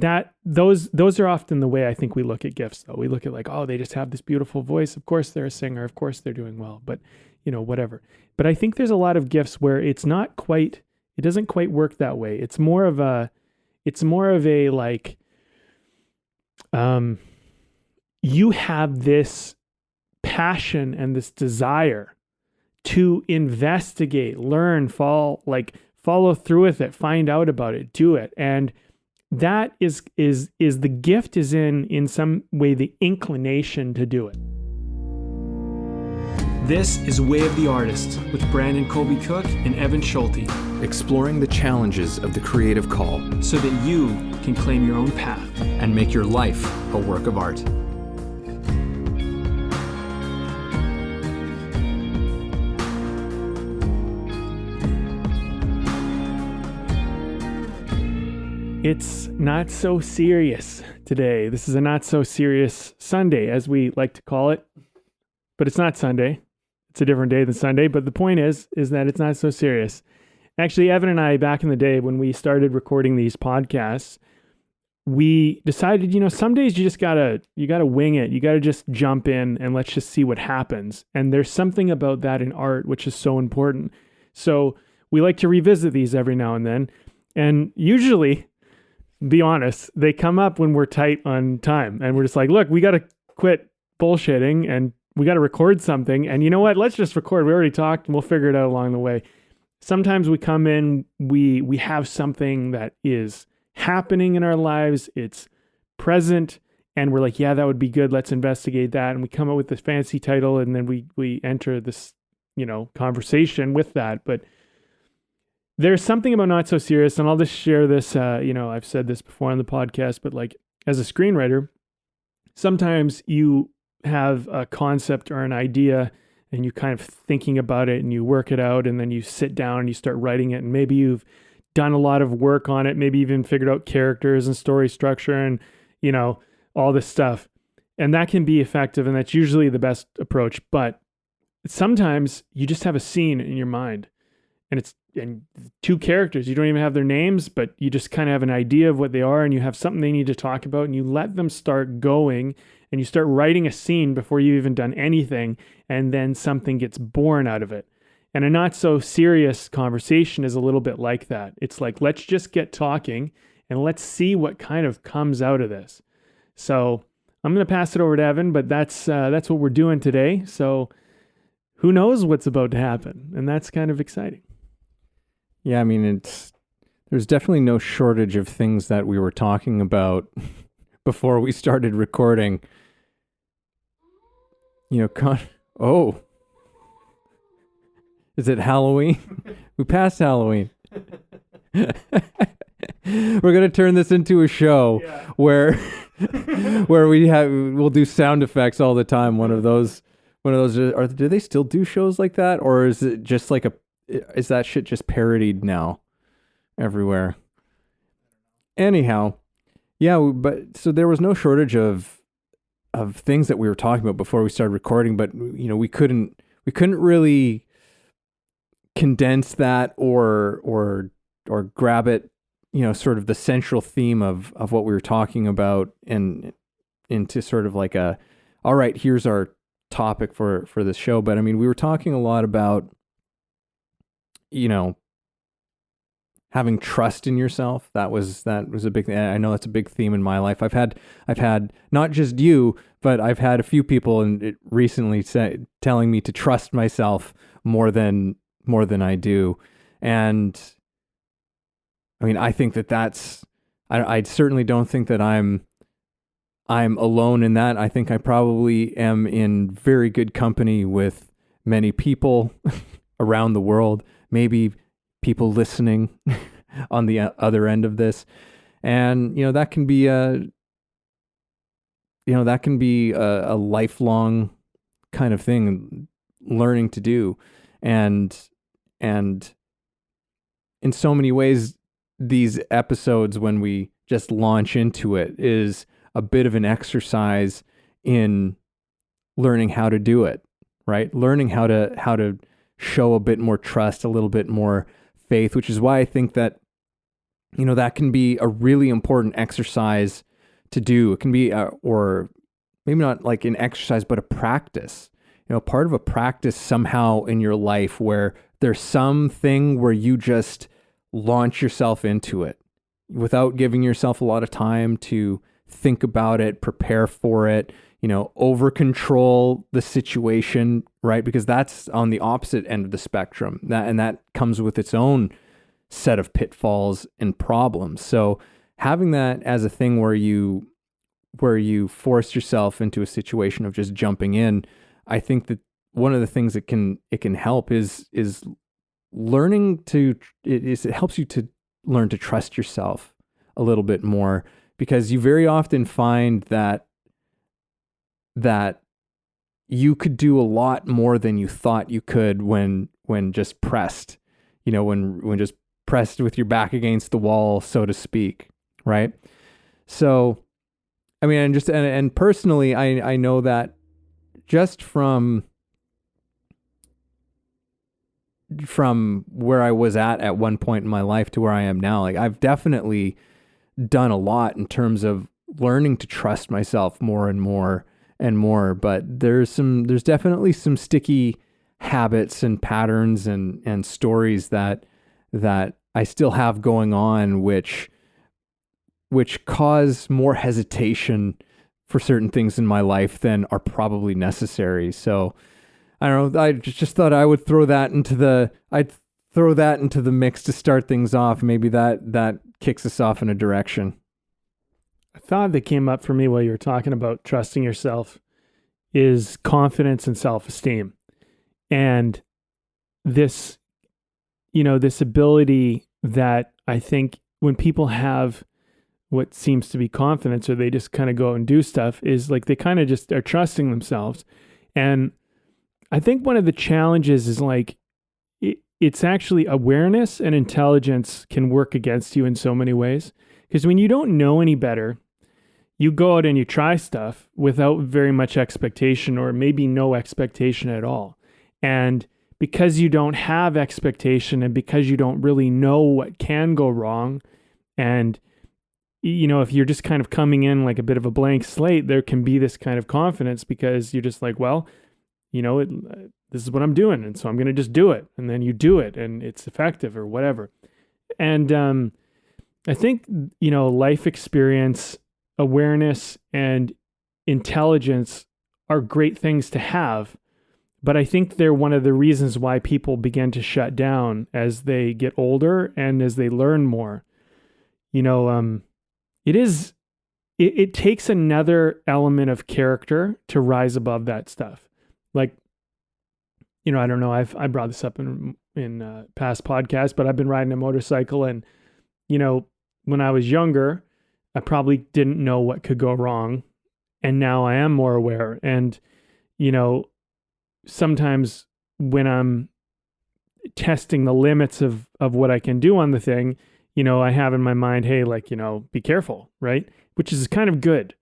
those are often the way I think we look at gifts, though. We look at like, oh, they just have this beautiful voice. Of course they're a singer. Of course they're doing well, but whatever. But I think there's a lot of gifts where it doesn't quite work that way. It's more of a like, you have this passion and this desire to investigate, learn, follow through with it, find out about it, do it. And that is the gift is in some way the inclination to do it. This is Way of the Artist with Brandon Colby Cook and Evan Schulte, exploring the challenges of the creative call so that you can claim your own path and make your life a work of art. It's not so serious today. This is a not so serious Sunday, as we like to call it. But it's not Sunday. It's a different day than Sunday. But the point is that it's not so serious. Actually, Evan and I, back in the day when we started recording these podcasts, we decided, some days you gotta wing it. You gotta just jump in and let's just see what happens. And there's something about that in art which is so important. So we like to revisit these every now and then. And usually, be honest, they come up when we're tight on time and we're just like, look, we got to quit bullshitting and we got to record something. And you know what? Let's just record. We already talked and we'll figure it out along the way. Sometimes we come in, we have something that is happening in our lives. It's present and we're like, yeah, that would be good. Let's investigate that. And we come up with this fancy title and then we enter this, conversation with that. But there's something about not so serious, and I'll just share this, I've said this before on the podcast, but like as a screenwriter, sometimes you have a concept or an idea and you kind of thinking about it and you work it out and then you sit down and you start writing it and maybe you've done a lot of work on it, maybe even figured out characters and story structure and, all this stuff. And that can be effective and that's usually the best approach. But sometimes you just have a scene in your mind and two characters, you don't even have their names, but you just kind of have an idea of what they are and you have something they need to talk about and you let them start going and you start writing a scene before you've even done anything and then something gets born out of it. And a not so serious conversation is a little bit like that. It's like, let's just get talking and let's see what kind of comes out of this. So I'm going to pass it over to Evan, but that's what we're doing today. So who knows what's about to happen? And that's kind of exciting. Yeah, I mean, there's definitely no shortage of things that we were talking about before we started recording. Oh, is it Halloween? We passed Halloween. We're going to turn this into a show where we'll do sound effects all the time. One of those, do they still do shows like that? Or is it just like is that shit just parodied now everywhere? Anyhow, yeah, but so there was no shortage of things that we were talking about before we started recording, but we couldn't really condense that or grab it, sort of the central theme of what we were talking about and into sort of like all right, here's our topic for this show. But I mean, we were talking a lot about having trust in yourself. That was a big thing. I know that's a big theme in my life. I've had not just you, but I've had a few people recently telling me to trust myself more than I do. And I mean, I think that's, I certainly don't think that I'm alone in that. I think I probably am in very good company with many people around the world, maybe people listening on the other end of this. And, that can be a lifelong kind of thing, learning to do. And in so many ways, these episodes, when we just launch into it, is a bit of an exercise in learning how to do it, right? Learning how to show a bit more trust, a little bit more faith, which is why I think that that can be a really important exercise to do. It can be, or maybe not like an exercise, but a practice. Part of a practice somehow in your life where there's something where you just launch yourself into it without giving yourself a lot of time to think about it, prepare for it, over control the situation, right? Because that's on the opposite end of the spectrum. That comes with its own set of pitfalls and problems. So having that as a thing where you force yourself into a situation of just jumping in, I think that one of the things that it can help is learning it helps you to learn to trust yourself a little bit more, because you very often find that you could do a lot more than you thought you could when just pressed, when just pressed with your back against the wall, so to speak, right? So, I mean, and personally, I know that just from where I was at one point in my life to where I am now, like I've definitely done a lot in terms of learning to trust myself more and more and more. But there's definitely some sticky habits and patterns and stories that I still have going on, which cause more hesitation for certain things in my life than are probably necessary. So I don't know. I just thought I would throw that into the mix to start things off. Maybe that kicks us off in a direction. A thought that came up for me while you were talking about trusting yourself is confidence and self-esteem. And this ability that I think when people have what seems to be confidence, or they just kind of go and do stuff, is like they kind of just are trusting themselves. And I think one of the challenges is like, it's actually awareness and intelligence can work against you in so many ways. Because when you don't know any better, you go out and you try stuff without very much expectation, or maybe no expectation at all. And because you don't have expectation, and because you don't really know what can go wrong, and if you're just kind of coming in like a bit of a blank slate, there can be this kind of confidence because you're just like, well, this is what I'm doing, and so I'm going to just do it. And then you do it, and it's effective or whatever. And I think, life experience, awareness, and intelligence are great things to have. But I think they're one of the reasons why people begin to shut down as they get older and as they learn more. It takes another element of character to rise above that stuff. Like, I don't know, I brought this up in past podcasts, but I've been riding a motorcycle, and, when I was younger, I probably didn't know what could go wrong. And now I am more aware. And, sometimes when I'm testing the limits of what I can do on the thing, I have in my mind, hey, like, be careful, right? Which is kind of good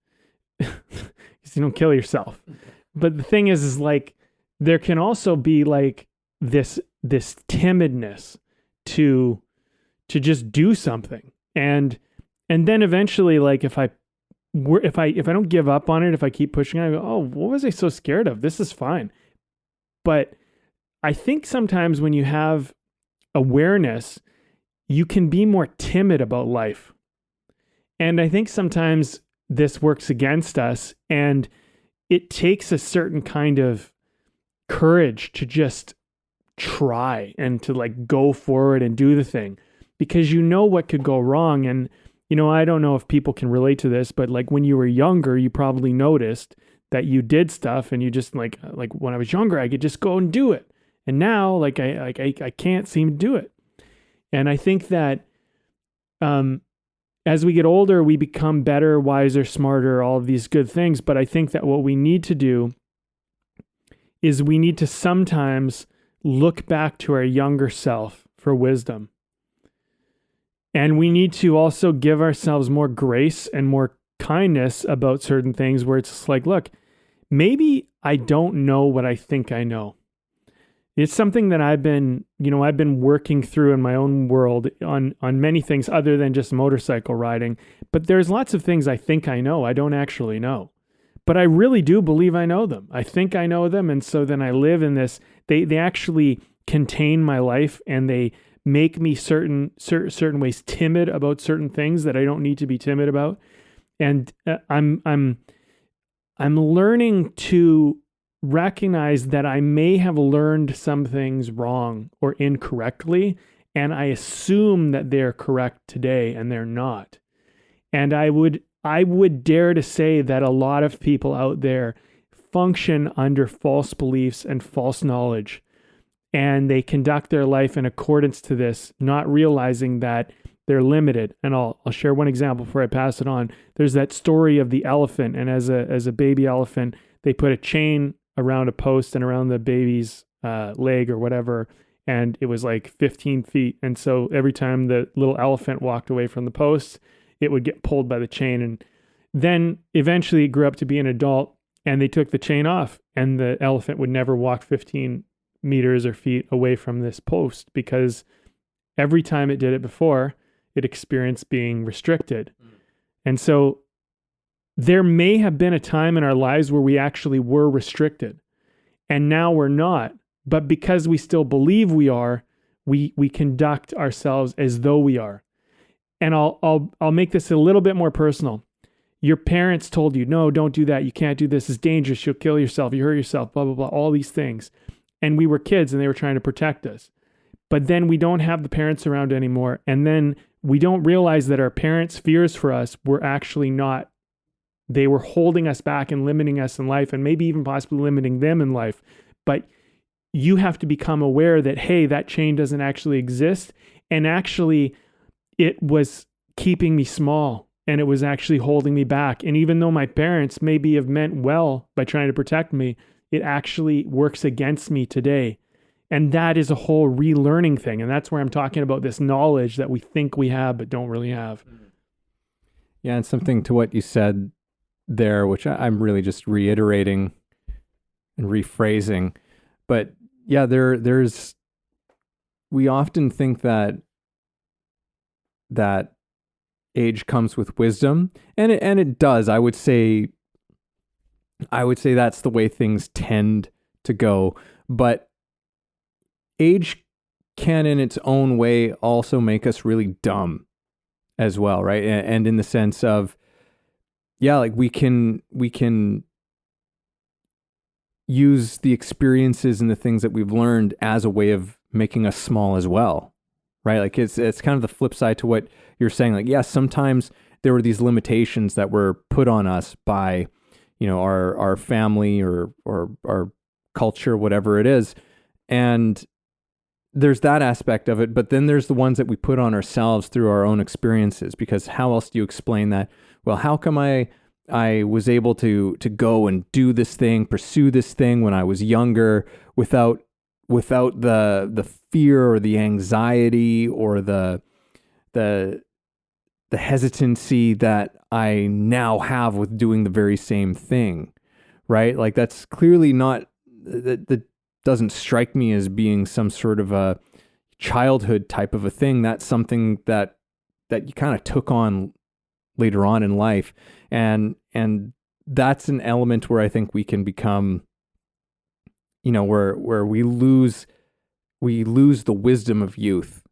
because you don't kill yourself. But the thing is like, there can also be like this timidness to just do something. And then eventually, like, if I don't give up on it, if I keep pushing it, I go, oh, what was I so scared of? This is fine. But I think sometimes when you have awareness, you can be more timid about life. And I think sometimes this works against us, and it takes a certain kind of courage to just try and to like go forward and do the thing, because what could go wrong. And, I don't know if people can relate to this, but like when you were younger, you probably noticed that you did stuff and you just like when I was younger, I could just go and do it. And now like I can't seem to do it. And I think that as we get older, we become better, wiser, smarter, all of these good things. But I think that what we need to do is we need to sometimes look back to our younger self for wisdom. And we need to also give ourselves more grace and more kindness about certain things, where it's just like, look, maybe I don't know what I think I know. It's something that I've been working through in my own world on many things other than just motorcycle riding. But there's lots of things I think I know, I don't actually know. But I really do believe I know them. I think I know them. And so then I live in this, they actually contain my life, and they make me certain ways timid about certain things that I don't need to be timid about. And I'm learning to recognize that I may have learned some things wrong or incorrectly, and I assume that they're correct today, and they're not. And I would dare to say that a lot of people out there function under false beliefs and false knowledge, and they conduct their life in accordance to this, not realizing that they're limited. And I'll share one example before I pass it on. There's that story of the elephant, and as a baby elephant, they put a chain around a post and around the baby's leg or whatever, and it was like 15 feet. And so every time the little elephant walked away from the post, it would get pulled by the chain. And then eventually it grew up to be an adult, and they took the chain off, and the elephant would never walk 15 meters or feet away from this post, because every time it did it before, it experienced being restricted. And so there may have been a time in our lives where we actually were restricted, and now we're not. But because we still believe we are, we conduct ourselves as though we are. And I'll make this a little bit more personal. Your parents told you, no, don't do that. You can't do this. It's dangerous. You'll kill yourself. You hurt yourself, blah, blah, blah, all these things. And we were kids, and they were trying to protect us. But then we don't have the parents around anymore. And then we don't realize that our parents' fears for us were actually not, they were holding us back and limiting us in life, and maybe even possibly limiting them in life. But you have to become aware that, hey, that chain doesn't actually exist. And actually, it was keeping me small, and it was actually holding me back. And even though my parents maybe have meant well by trying to protect me, it actually works against me today. And that is a whole relearning thing. And that's where I'm talking about this knowledge that we think we have, but don't really have. Yeah. And something to what you said there, which I'm really just reiterating and rephrasing. But yeah, we often think that age comes with wisdom, and it does. I would say that's the way things tend to go. But age can, in its own way, also make us really dumb as well, right? And in the sense of, yeah, like we can use the experiences and the things that we've learned as a way of making us small as well, right? Like it's kind of the flip side to what you're saying. Like, yeah, sometimes there were these limitations that were put on us by, our family or our culture, whatever it is. And there's that aspect of it, but then there's the ones that we put on ourselves through our own experiences, because how else do you explain that? Well, how come I was able to go and do this thing, pursue this thing when I was younger without the fear or the anxiety or the hesitancy that I now have with doing the very same thing, right? Like that's clearly not, that doesn't strike me as being some sort of a childhood type of a thing. That's something that you kind of took on later on in life. And that's an element where I think we can become, where we lose the wisdom of youth,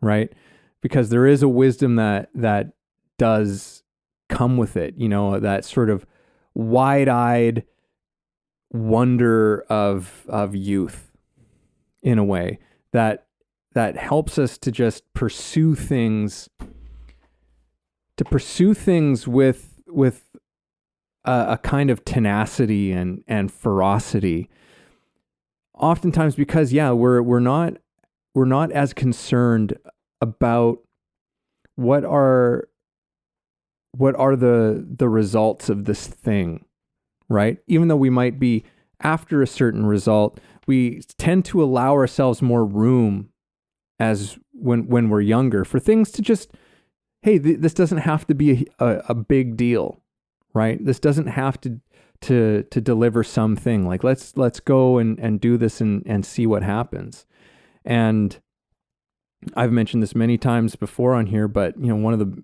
right? Because there is a wisdom that does come with it, that sort of wide-eyed wonder of youth in a way that helps us to just pursue things with a kind of tenacity and ferocity. Oftentimes because we're not as concerned about what are the results of this thing, right? Even though we might be after a certain result, we tend to allow ourselves more room as when we're younger for things to just, hey, this doesn't have to be a big deal, right? This doesn't have to to deliver something. Like let's go and do this and see what happens. And I've mentioned this many times before on here, but one of the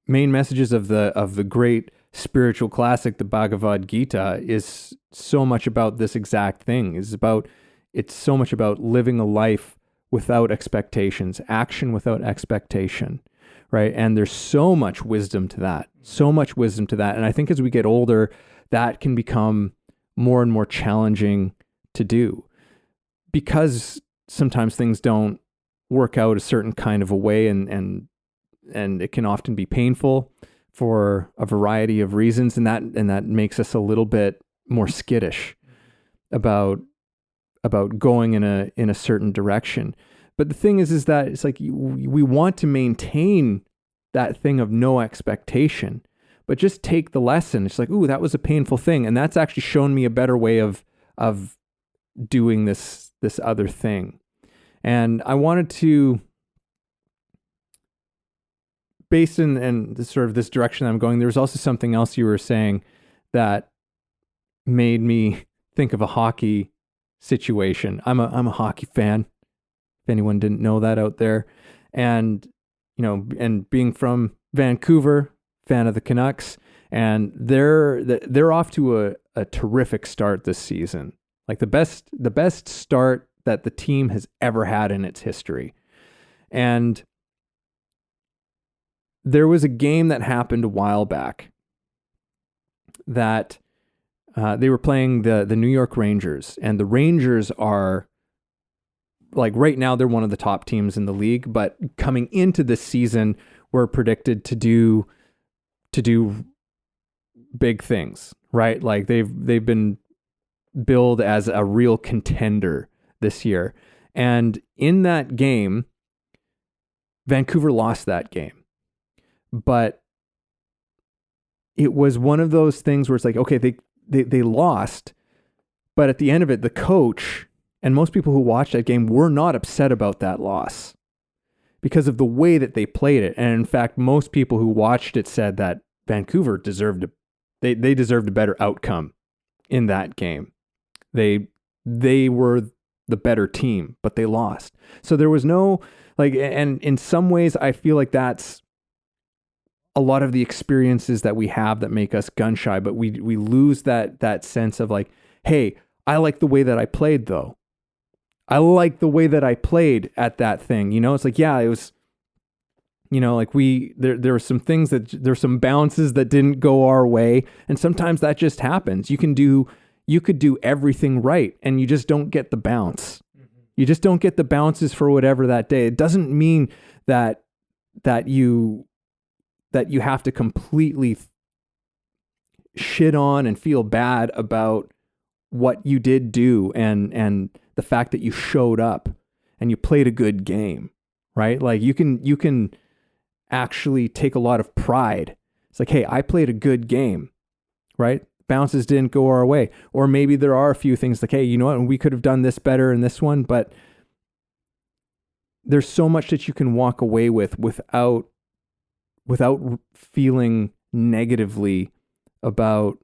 main messages of the great spiritual classic, the Bhagavad Gita, is so much about this exact thing. It's so much about living a life without expectations, action without expectation, right? And there's so much wisdom to that, And I think as we get older, that can become more and more challenging to do, because sometimes things don't work out a certain kind of a way, and it can often be painful for a variety of reasons, and that makes us a little bit more skittish about going in a certain direction. But the thing is that it's like we want to maintain that thing of no expectation, but just take the lesson. It's like, ooh, that was a painful thing, and that's actually shown me a better way of doing this other thing. And I wanted to, based in this sort of this direction I'm going, there was also something else you were saying that made me think of a hockey situation. I'm a hockey fan, if anyone didn't know that out there. And and being from Vancouver, fan of the Canucks, and they're off to a terrific start this season. Like the best start that the team has ever had in its history. And there was a game that happened a while back that they were playing the New York Rangers, and the Rangers are, like, right now they're one of the top teams in the league, but coming into this season were predicted to do big things, right? Like they've been billed as a real contender this year. And in that game, Vancouver lost that game. But it was one of those things where it's like, okay, they lost, but at the end of it, the coach and most people who watched that game were not upset about that loss because of the way that they played it. And in fact, most people who watched it said that Vancouver deserved a better outcome in that game. They were the better team, but they lost. So there was no, like, and in some ways I feel like that's a lot of the experiences that we have that make us gun shy, but we lose that sense of like, hey, I like the way that I played though. I like the way that I played at that thing. It's like, yeah, it was, like there were some things there's some bounces that didn't go our way. And sometimes that just happens. You could do everything right and you just don't get the bounce. Mm-hmm. You just don't get the bounces for whatever that day. It doesn't mean that you have to completely shit on and feel bad about what you did do and the fact that you showed up and you played a good game, right? Like you can actually take a lot of pride. It's like, hey, I played a good game, right? Bounces didn't go our way. Or maybe there are a few things like, hey, you know what? We could have done this better in this one, but there's so much that you can walk away with without feeling negatively about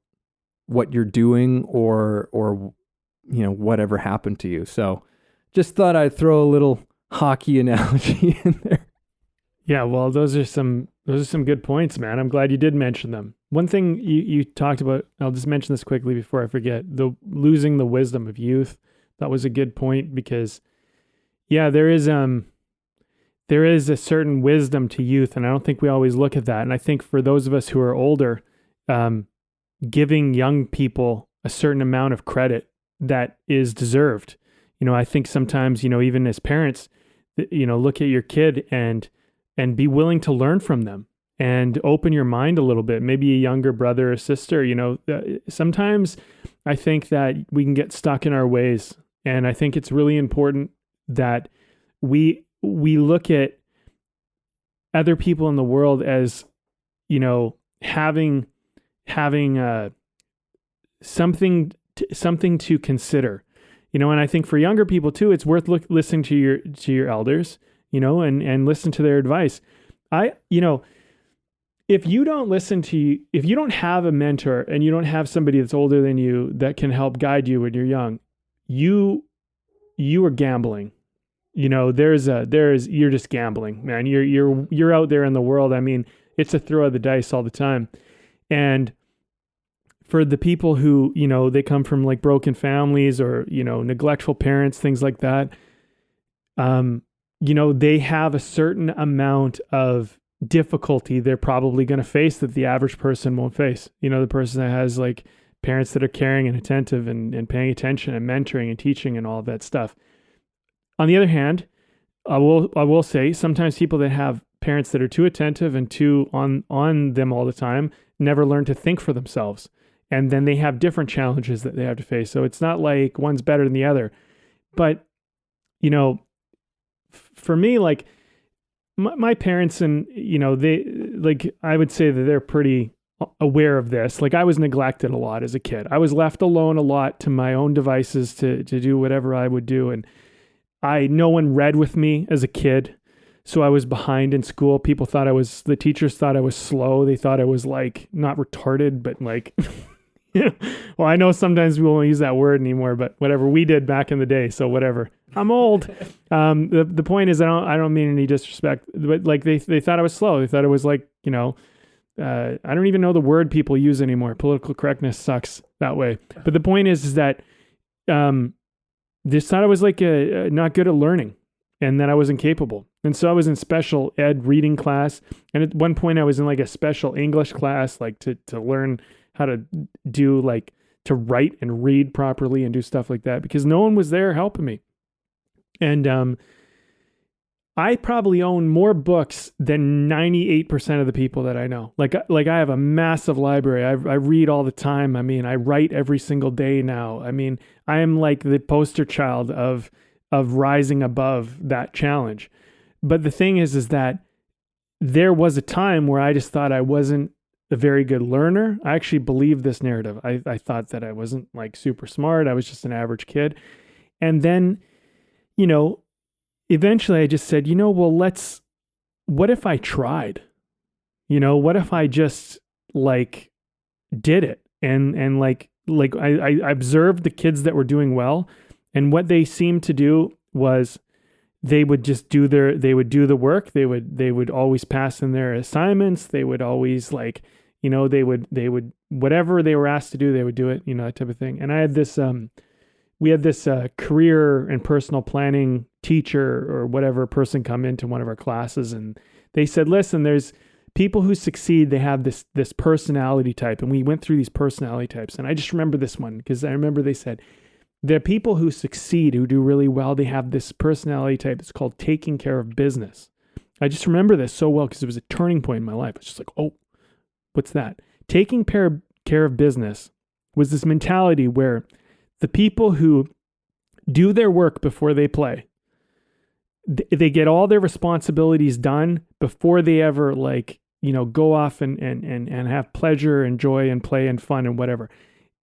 what you're doing or whatever happened to you. So just thought I'd throw a little hockey analogy in there. Yeah, well, those are some good points, man. I'm glad you did mention them. One thing you talked about, I'll just mention this quickly before I forget, the losing the wisdom of youth. That was a good point because, yeah, there is a certain wisdom to youth, and I don't think we always look at that. And I think for those of us who are older, giving young people a certain amount of credit that is deserved. I think sometimes, even as parents, look at your kid and be willing to learn from them and open your mind a little bit. Maybe a younger brother or sister, sometimes I think that we can get stuck in our ways. And I think it's really important that we look at other people in the world as, having something to consider, and I think for younger people too, it's worth listening to your elders, and listen to their advice. if you don't listen to, if you don't have a mentor and you don't have somebody that's older than you that can help guide you when you're young, you are gambling. You know, you're just gambling, man. You're out there in the world. I mean, it's a throw of the dice all the time. And for the people who, you know, they come from like broken families or, you know, neglectful parents, things like that, you know, they have a certain amount of difficulty they're probably going to face that the average person won't face. You know, the person that has like parents that are caring and attentive and paying attention and mentoring and teaching and all of that stuff. On the other hand, I will say sometimes people that have parents that are too attentive and too on them all the time never learn to think for themselves. And then they have different challenges that they have to face. So it's not like one's better than the other. But, you know, for me, like my parents and, you know, they, like, I would say that they're pretty aware of this. Like I was neglected a lot as a kid. I was left alone a lot to my own devices to do whatever I would do. And no one read with me as a kid. So I was behind in school. The teachers thought I was slow. They thought I was like not retarded, but like, well, I know sometimes we won't use that word anymore, but whatever, we did back in the day. So whatever, I'm old. The point is, I don't mean any disrespect, but like they thought I was slow. They thought I was like, you know, I don't even know the word people use anymore. Political correctness sucks that way. But the point is that, they thought I was like not good at learning and that I was incapable. And so I was in special ed reading class. And at one point I was in like a special English class, like to learn how to do like to write and read properly and do stuff like that because no one was there helping me. And I probably own more books than 98% of the people that I know. Like I have a massive library. I read all the time. I mean, I write every single day now. I mean, I am like the poster child of rising above that challenge. But the thing is that there was a time where I just thought I wasn't a very good learner. I actually believed this narrative. I thought that I wasn't like super smart. I was just an average kid. And then, you know, eventually I just said, you know, well, what if I tried? You know, what if I just like did it? And like I observed the kids that were doing well. And what they seemed to do was they would just do the work. They would always pass in their assignments. They would always like, you know, they would, whatever they were asked to do, they would do it, you know, that type of thing. And I had this, we had this career and personal planning teacher or whatever person come into one of our classes, and they said, listen, there's people who succeed, they have this personality type. And we went through these personality types. And I just remember this one because I remember they said, there are people who succeed, who do really well. They have this personality type. It's called taking care of business. I just remember this so well because it was a turning point in my life. It's just like, oh, what's that? Taking care of business was this mentality where the people who do their work before they play, they get all their responsibilities done before they ever like, you know, go off and have pleasure and joy and play and fun and whatever.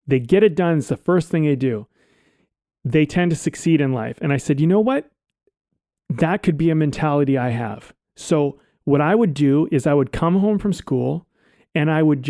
They get it done. It's the first thing they do. They tend to succeed in life. And I said, you know what? That could be a mentality I have. So what I would do is I would come home from school and I would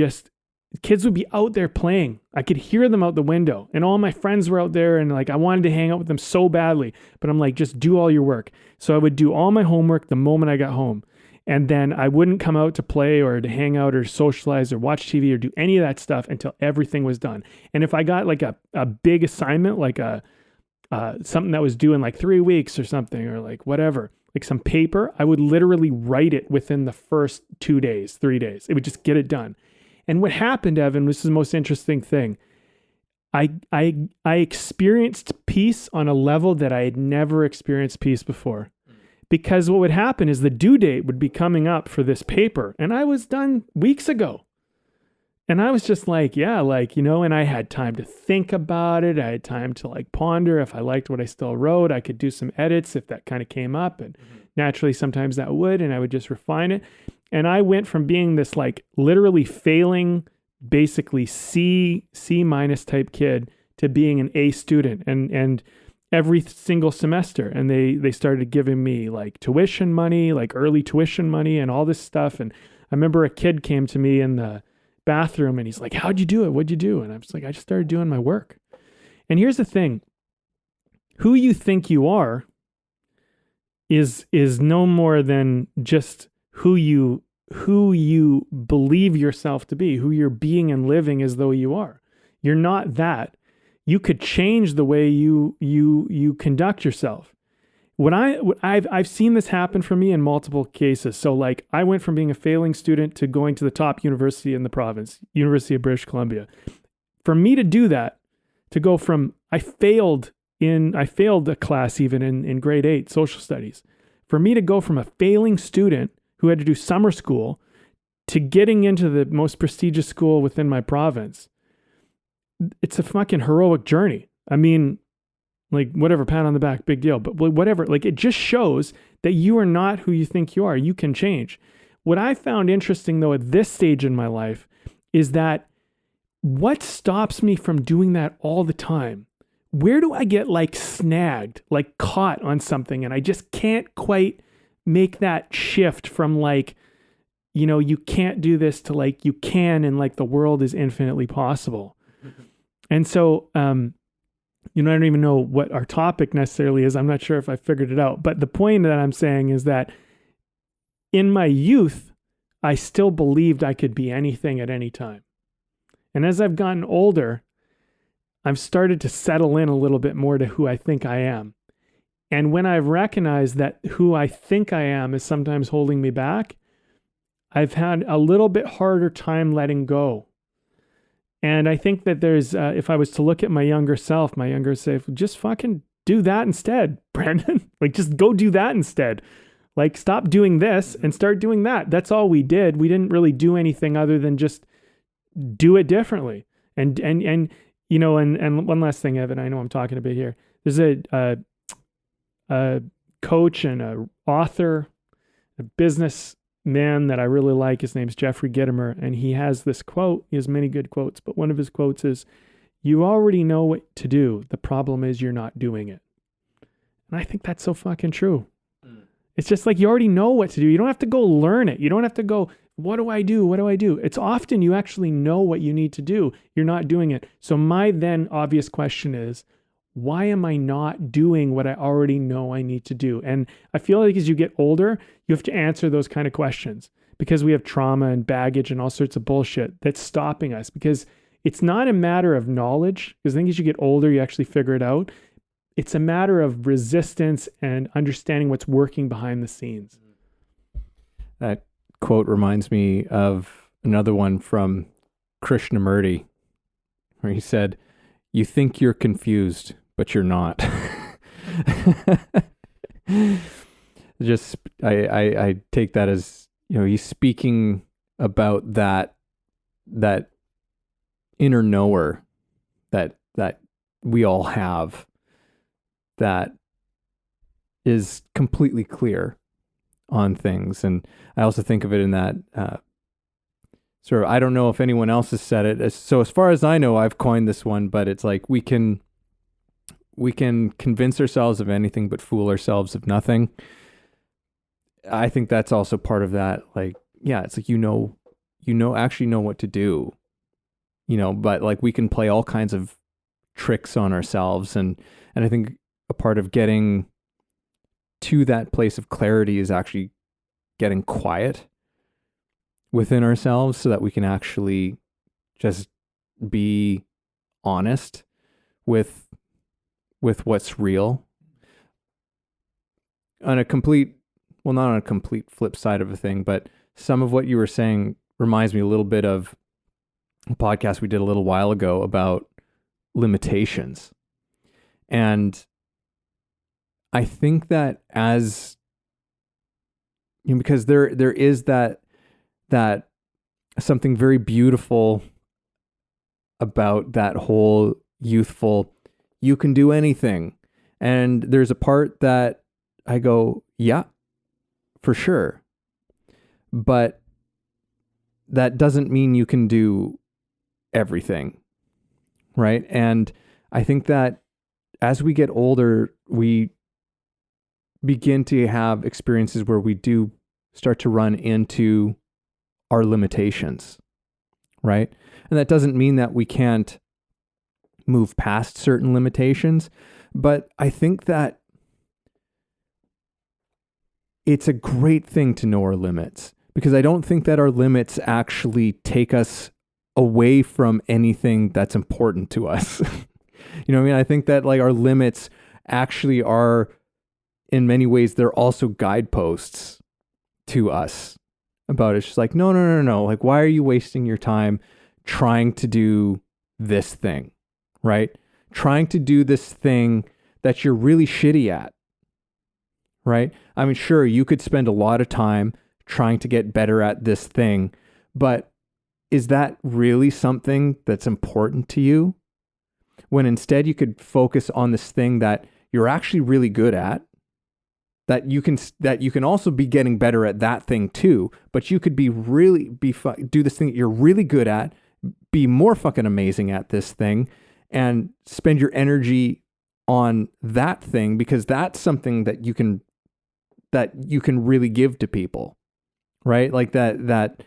kids would be out there playing. I could hear them out the window and all my friends were out there and like I wanted to hang out with them so badly, but I'm like, just do all your work. So I would do all my homework the moment I got home. And then I wouldn't come out to play or to hang out or socialize or watch TV or do any of that stuff until everything was done. And if I got like a big assignment, like something that was due in like 3 weeks or something, or like whatever, like some paper, I would literally write it within the first 2 days, 3 days. It would just get it done. And what happened, Evan, this is the most interesting thing. I experienced peace on a level that I had never experienced peace before. Because what would happen is the due date would be coming up for this paper. And I was done weeks ago. And I was just like, yeah, like, you know, and I had time to think about it. I had time to like ponder if I liked what I still wrote. I could do some edits if that kind of came up. And naturally, sometimes that would, and I would just refine it. And I went from being this like literally failing, basically C minus type kid to being an A student. And every single semester. And they started giving me like tuition money, like early tuition money and all this stuff. And I remember a kid came to me in the bathroom and he's like, how'd you do it? What'd you do? And I was like, I just started doing my work. And here's the thing. Who you think you are is no more than just who you believe yourself to be, who you're being and living as though you are. You're not that. You could change the way you conduct yourself. I've seen this happen for me in multiple cases. So like I went from being a failing student to going to the top university in the province, University of British Columbia. For me to do that, to go from I failed a class even in grade 8 social studies. For me to go from a failing student who had to do summer school to getting into the most prestigious school within my province, it's a fucking heroic journey. I mean, like whatever, pat on the back, big deal, but whatever, like it just shows that you are not who you think you are. You can change. What I found interesting though at this stage in my life is that what stops me from doing that all the time? Where do I get like snagged, like caught on something and I just can't quite make that shift from like, you know, you can't do this to like you can and like the world is infinitely possible. And so, you know, I don't even know what our topic necessarily is. I'm not sure if I figured it out. But the point that I'm saying is that in my youth, I still believed I could be anything at any time. And as I've gotten older, I've started to settle in a little bit more to who I think I am. And when I've recognized that who I think I am is sometimes holding me back, I've had a little bit harder time letting go. And I think that there's, if I was to look at my younger self just fucking do that instead, Brandon. Like, just go do that instead. Like, stop doing this and start doing that. That's all we did. We didn't really do anything other than just do it differently. And you know, and one last thing, Evan, I know I'm talking a bit here. There's a coach and a author, a businessman that I really like. His name's Jeffrey Gitomer, and he has this quote. He has many good quotes, but one of his quotes is, "You already know what to do. The problem is you're not doing it." And I think that's so fucking true. It's just like you already know what to do. You don't have to go learn it. You don't have to go, what do I do? What do I do? It's often you actually know what you need to do. You're not doing it. So my then obvious question is, why am I not doing what I already know I need to do? And I feel like as you get older, you have to answer those kind of questions because we have trauma and baggage and all sorts of bullshit that's stopping us, because it's not a matter of knowledge, because I think as you get older, you actually figure it out. It's a matter of resistance and understanding what's working behind the scenes. That quote reminds me of another one from Krishnamurti, where he said, "You think you're confused, but you're not." Just, I take that as, you know, he's speaking about that inner knower that we all have, that is completely clear on things. And I also think of it in that sort of, I don't know if anyone else has said it. So as far as I know, I've coined this one, but it's like we can convince ourselves of anything but fool ourselves of nothing. I think that's also part of that. Like, yeah, it's like, actually know what to do, you know, but like we can play all kinds of tricks on ourselves. And I think a part of getting to that place of clarity is actually getting quiet within ourselves so that we can actually just be honest with what's real. Not on a complete flip side of a thing, but some of what you were saying reminds me a little bit of a podcast we did a little while ago about limitations. And I think that as, you know, because there is that something very beautiful about that whole youthful, you can do anything. And there's a part that I go, yeah, for sure. But that doesn't mean you can do everything, right? And I think that as we get older, we begin to have experiences where we do start to run into our limitations, right? And that doesn't mean that we can't move past certain limitations, but I think that it's a great thing to know our limits, because I don't think that our limits actually take us away from anything that's important to us. You know what I mean? I think that like our limits actually are, in many ways, they're also guideposts to us about it. It's just like, no. Like, why are you wasting your time trying to do this thing, right? Trying to do this thing that you're really shitty at, right? I mean, sure, you could spend a lot of time trying to get better at this thing, but is that really something that's important to you? When instead you could focus on this thing that you're actually really good at, that you can also be getting better at that thing too, but you could do this thing that you're really good at, be more fucking amazing at this thing, and spend your energy on that thing, because that's something that you can really give to people, right? Like that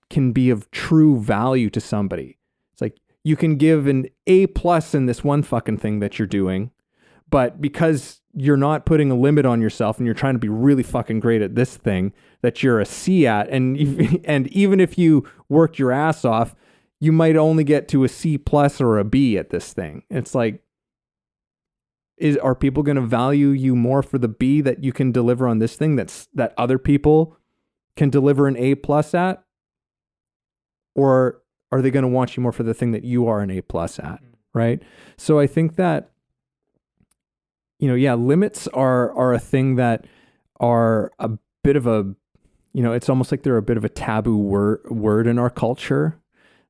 can be of true value to somebody. It's like you can give an A+ in this one fucking thing that you're doing, but because you're not putting a limit on yourself and you're trying to be really fucking great at this thing that you're a C at, and even if you work your ass off, you might only get to a C+ or a B at this thing. It's like, are people going to value you more for the B that you can deliver on this thing that other people can deliver an A+ at? Or are they going to want you more for the thing that you are an A+ at, right? So I think that, limits are a thing that are a bit of a, it's almost like they're a bit of a taboo word in our culture,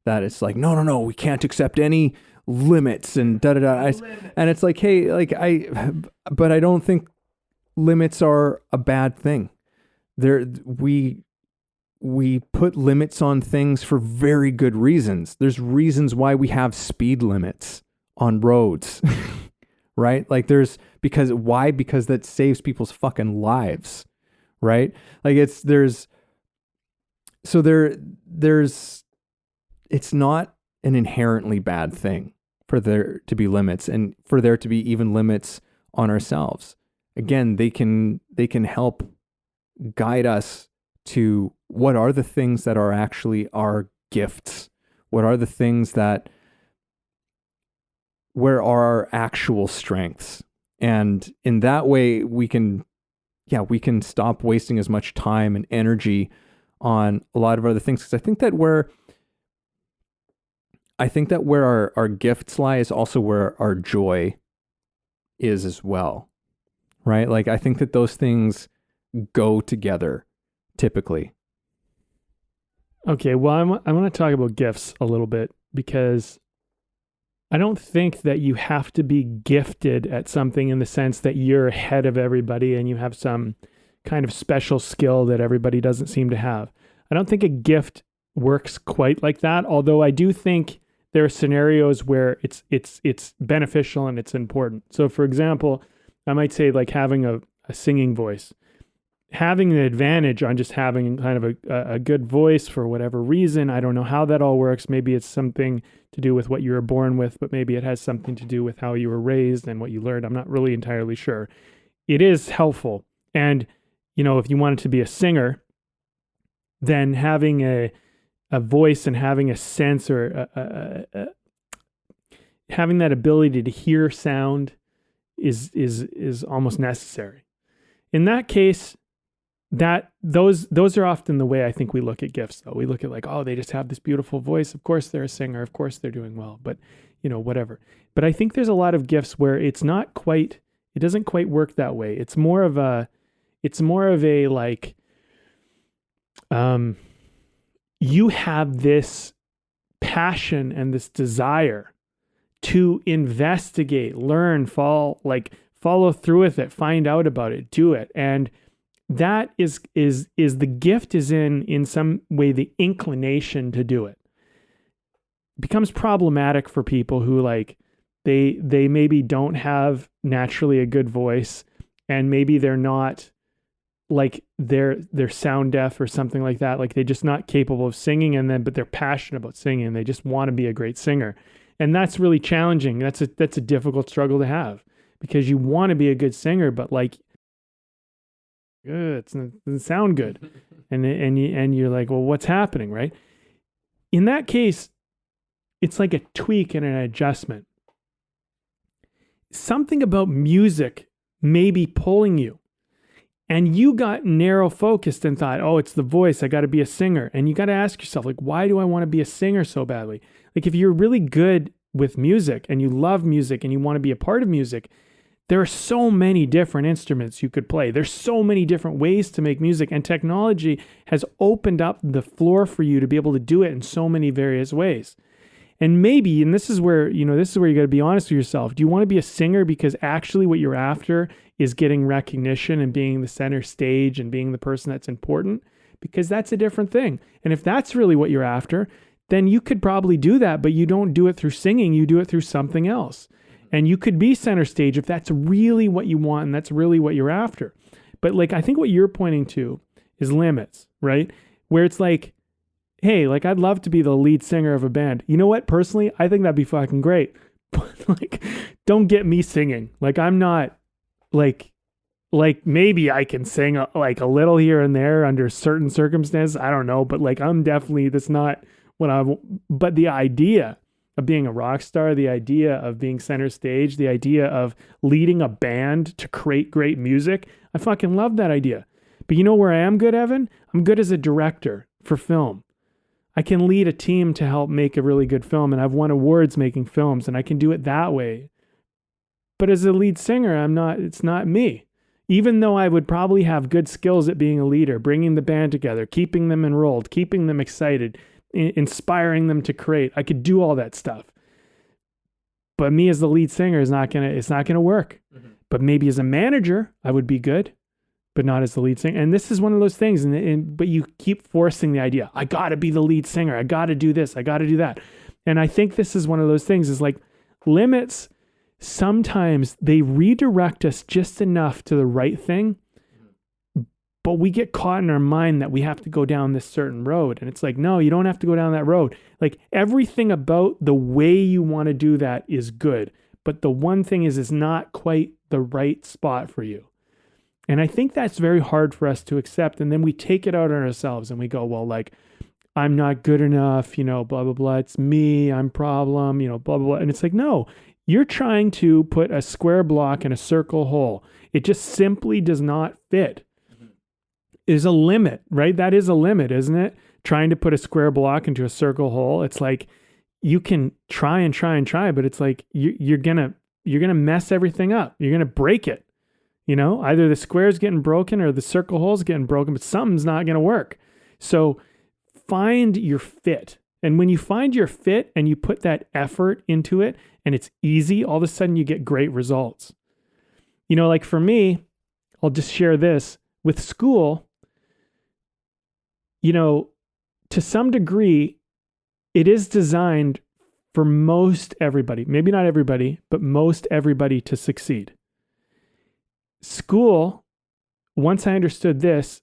that it's like, no, we can't accept any limits and da-da-da. And it's like, hey, but I don't think limits are a bad thing. We put limits on things for very good reasons. There's reasons why we have speed limits on roads, right? Like because that saves people's fucking lives, right? Like it's not an inherently bad thing for there to be limits, and for there to be even limits on ourselves. Again, they can help guide us to what are the things that are actually our gifts? What are the things where are our actual strengths? And in that way, we can stop wasting as much time and energy on a lot of other things. Because I think that where our gifts lie is also where our joy is as well, right? Like, I think that those things go together typically. Okay, well, I want to talk about gifts a little bit, because I don't think that you have to be gifted at something in the sense that you're ahead of everybody and you have some kind of special skill that everybody doesn't seem to have. I don't think a gift works quite like that, although I do think there are scenarios where it's beneficial and it's important. So for example, I might say like having a singing voice. Having an advantage on just having kind of a good voice for whatever reason. I don't know how that all works. Maybe it's something to do with what you were born with, but maybe it has something to do with how you were raised and what you learned. I'm not really entirely sure. It is helpful. And, if you wanted to be a singer, then having a voice and having a sense or having that ability to hear sound is almost necessary. In that case, those are often the way I think we look at gifts, though. We look at like, oh, they just have this beautiful voice. Of course they're a singer. Of course they're doing well, but whatever. But I think there's a lot of gifts where it doesn't quite work that way. It's more of a like, you have this passion and this desire to investigate, learn, follow through with it, find out about it, do it. And that is the gift is in some way the inclination to do it. It becomes problematic for people who they maybe don't have naturally a good voice, and maybe they're not like they're sound deaf or something like that. Like they're just not capable of singing, but they're passionate about singing and they just want to be a great singer. And that's really challenging. That's a difficult struggle to have because you want to be a good singer, but like, it doesn't sound good. and you're like, well, what's happening, right? In that case, it's like a tweak and an adjustment. Something about music may be pulling you. And you got narrow focused and thought, oh, it's the voice. I got to be a singer. And you got to ask yourself, like, why do I want to be a singer so badly? Like, if you're really good with music and you love music and you want to be a part of music, there are so many different instruments you could play. There's so many different ways to make music. And technology has opened up the floor for you to be able to do it in so many various ways. And maybe, and this is where you got to be honest with yourself. Do you want to be a singer because actually what you're after is getting recognition and being the center stage and being the person that's important? Because that's a different thing. And if that's really what you're after, then you could probably do that, but you don't do it through singing. You do it through something else. And you could be center stage if that's really what you want and that's really what you're after. But like, I think what you're pointing to is limits, right? Where it's like, hey, like I'd love to be the lead singer of a band. You know what? Personally, I think that'd be fucking great. But like, don't get me singing. Like I'm not like maybe I can sing like a little here and there under certain circumstances. I don't know. But like, that's not what but the idea of being a rock star, the idea of being center stage, the idea of leading a band to create great music, I fucking love that idea. But you know where I am good, Evan? I'm good as a director for film. I can lead a team to help make a really good film, and I've won awards making films, and I can do it that way. But as a lead singer, it's not me. Even though I would probably have good skills at being a leader, bringing the band together, keeping them enrolled, keeping them excited, inspiring them to create. I could do all that stuff. But me as the lead singer it's not gonna work. Mm-hmm. But maybe as a manager, I would be good, but not as the lead singer. And this is one of those things. But you keep forcing the idea, I got to be the lead singer. I got to do this. I got to do that. And I think this is one of those things is like limits. Sometimes they redirect us just enough to the right thing, but we get caught in our mind that we have to go down this certain road. And it's like, no, you don't have to go down that road. Like everything about the way you want to do that is good. But the one thing is, it's not quite the right spot for you. And I think that's very hard for us to accept. And then we take it out on ourselves and we go, well, like, I'm not good enough, blah, blah, blah. It's me, I'm problem, blah, blah, blah. And it's like, no, you're trying to put a square block in a circle hole. It just simply does not fit. Is a limit, right? That is a limit, isn't it? Trying to put a square block into a circle hole. It's like, you can try and try and try, but it's like, you're going to mess everything up. You're going to break it. Either the square's getting broken or the circle hole's getting broken, but something's not going to work. So find your fit. And when you find your fit and you put that effort into it and it's easy, all of a sudden you get great results. Like for me, I'll just share this with school, to some degree, it is designed for most everybody, maybe not everybody, but most everybody to succeed. School, once I understood this,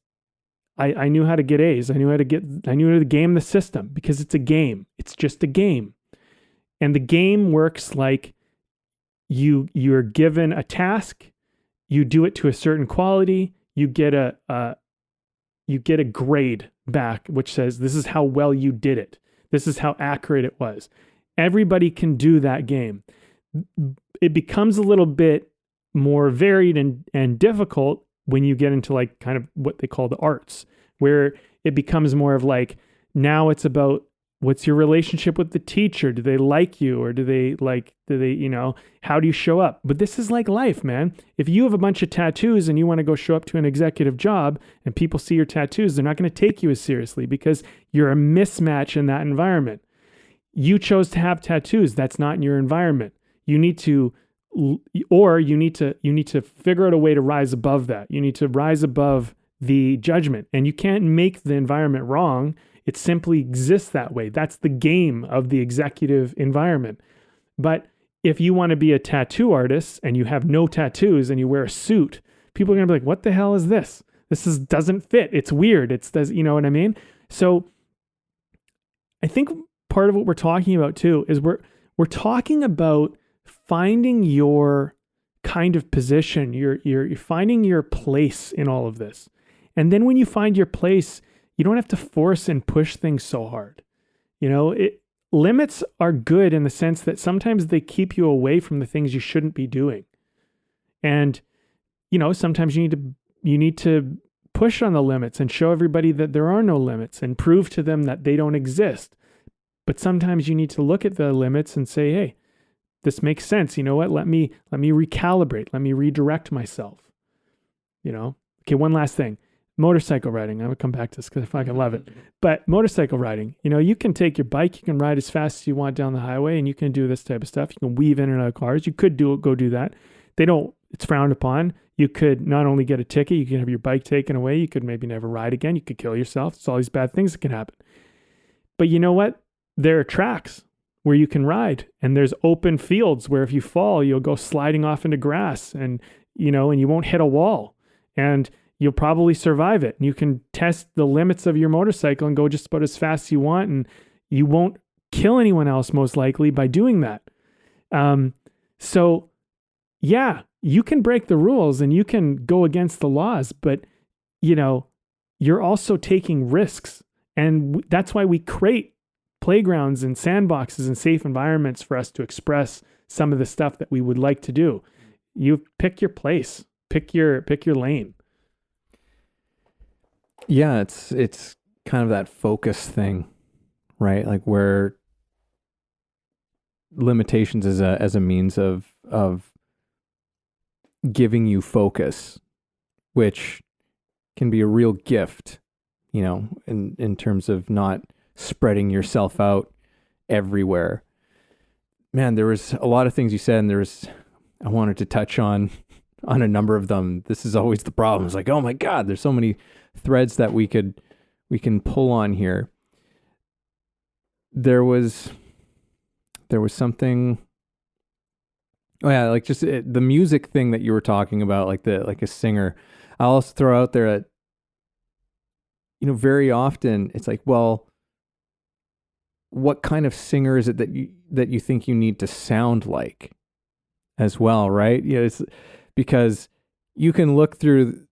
I knew how to get A's. I knew how to game the system because it's a game. It's just a game. And the game works like you're given a task, you do it to a certain quality, you get a grade back, which says this is how well you did it. This is how accurate it was. Everybody can do that game. It becomes a little bit more varied and difficult when you get into like kind of what they call the arts, where it becomes more of like, now it's about what's your relationship with the teacher? Do they like you? Or do they, how do you show up? But this is like life, man. If you have a bunch of tattoos and you want to go show up to an executive job and people see your tattoos, they're not going to take you as seriously because you're a mismatch in that environment. You chose to have tattoos. That's not in your environment. You need to figure out a way to rise above that. You need to rise above the judgment, and you can't make the environment wrong. It simply exists that way. That's the game of the executive environment. But if you want to be a tattoo artist and you have no tattoos and you wear a suit, people are going to be like, what the hell is this? doesn't fit. It's weird. You know what I mean? So I think part of what we're talking about too is we're talking about finding your kind of position. You're finding your place in all of this. And then when you find your place, you don't have to force and push things so hard. You know, limits are good in the sense that sometimes they keep you away from the things you shouldn't be doing. And, you know, sometimes you need to push on the limits and show everybody that there are no limits and prove to them that they don't exist. But sometimes you need to look at the limits and say, hey, this makes sense. You know what? Let me recalibrate. Let me redirect myself. You know? Okay, one last thing. Motorcycle riding. I'm going to come back to this because I fucking love it. But motorcycle riding, you know, you can take your bike, you can ride as fast as you want down the highway, and you can do this type of stuff. You can weave in and out of cars. You could go do that. It's frowned upon. You could not only get a ticket, you can have your bike taken away. You could maybe never ride again. You could kill yourself. It's all these bad things that can happen. But you know what? There are tracks where you can ride, and there's open fields where if you fall, you'll go sliding off into grass, and you know, and you won't hit a wall, and you'll probably survive it. And you can test the limits of your motorcycle and go just about as fast as you want, and you won't kill anyone else most likely by doing that. So yeah, you can break the rules and you can go against the laws, but you know, you're also taking risks, and that's why we create playgrounds and sandboxes and safe environments for us to express some of the stuff that we would like to do. You pick your place, pick your lane. Yeah, it's kind of that focus thing, right? Like where limitations as a means of giving you focus, which can be a real gift, you know, in terms of not spreading yourself out everywhere. Man, there was a lot of things you said, and I wanted to touch on a number of them. This is always the problem. It's like, oh my God, there's so many threads that we can pull on here. There was something. Oh yeah, like just the music thing that you were talking about, like a singer. I'll also throw out there that, you know, very often it's like, well, what kind of singer is it that you think you need to sound like as well, right? You know, it's because you can look through